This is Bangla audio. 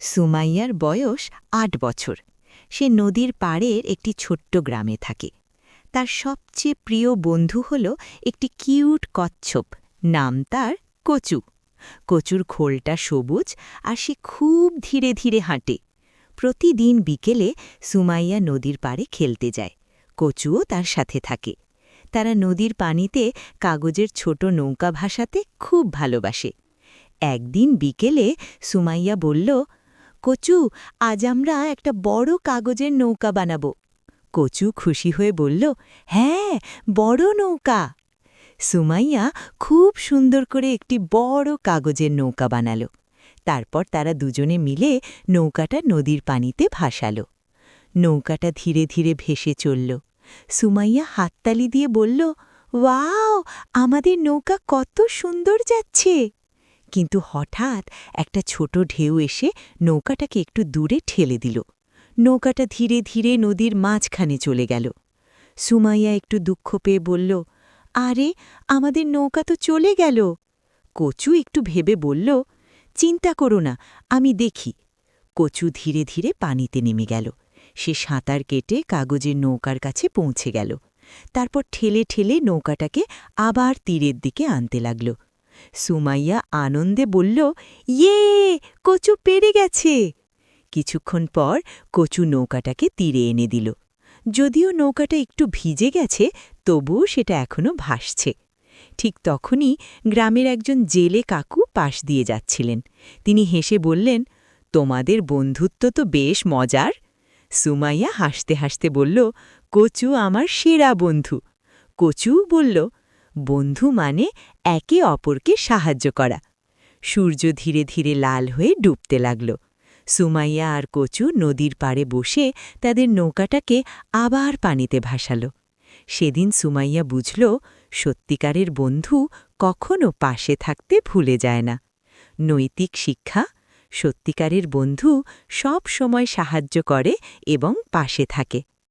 সুমাইয়ার বয়স ৮ বছর। সে নদীর পাড়ের একটি ছোট্ট গ্রামে থাকে। তার সবচেয়ে প্রিয় বন্ধু হল একটি কিউট কচ্ছপ, নাম তার কচু। কচুর খোলটা সবুজ আর সে খুব ধীরে ধীরে হাঁটে। প্রতিদিন বিকেলে সুমাইয়া নদীর পাড়ে খেলতে যায়। কচুও তার সাথে থাকে। তারা নদীর পানিতে কাগজের ছোট নৌকা ভাসাতে খুব ভালোবাসে। একদিন বিকেলে সুমাইয়া বলল, কচু, আজ আমরা একটা বড় কাগজের নৌকা বানাবো। কচু খুশি হয়ে বলল, হ্যাঁ, বড় নৌকা। সুমাইয়া খুব সুন্দর করে একটি বড় কাগজের নৌকা বানালো। তারপর তারা দুজনে মিলে নৌকাটা নদীর পানিতে ভাসালো। নৌকাটা ধীরে ধীরে ভেসে চলল। সুমাইয়া হাততালি দিয়ে বলল, ওয়াও, আমাদের নৌকা কত সুন্দর যাচ্ছে। কিন্তু হঠাৎ একটা ছোট ঢেউ এসে নৌকাটাকে একটু দূরে ঠেলে দিল। নৌকাটা ধীরে ধীরে নদীর মাঝখানে চলে গেল। সুমাইয়া একটু দুঃখ পেয়ে বলল, আরে, আমাদের নৌকা তো চলে গেল। কচু একটু ভেবে বলল, চিন্তা করো না, আমি দেখি। কচু ধীরে ধীরে পানিতে নেমে গেল। সে সাঁতার কেটে কাগজের নৌকার কাছে পৌঁছে গেল। তারপর ঠেলে ঠেলে নৌকাটাকে আবার তীরের দিকে আনতে লাগল। সুমাইয়া আনন্দে বলল, ইয়ে, কচু পেরে গেছে। কিছুক্ষণ পর কচু নৌকাটাকে তীরে এনে দিল। যদিও নৌকাটা একটু ভিজে গেছে, তবুও সেটা এখনো ভাসছে। ঠিক তখনই গ্রামের একজন জেলে কাকু পাশ দিয়ে যাচ্ছিলেন। তিনি হেসে বললেন, তোমাদের বন্ধুত্ব তো বেশ মজার। সুমাইয়া হাসতে হাসতে বলল, কচু আমার সেরা বন্ধু। কচু বলল, বন্ধু মানে একে অপরকে সাহায্য করা। সূর্য ধীরে ধীরে লাল হয়ে ডুবতে লাগল। সুমাইয়া আর কচু নদীর পাড়ে বসে তাদের নৌকাটাকে আবার পানিতে ভাসাল। সেদিন সুমাইয়া বুঝল, সত্যিকারের বন্ধু কখনো পাশে থাকতে ভুলে যায় না। নৈতিক শিক্ষা: সত্যিকারের বন্ধু সব সময় সাহায্য করে এবং পাশে থাকে।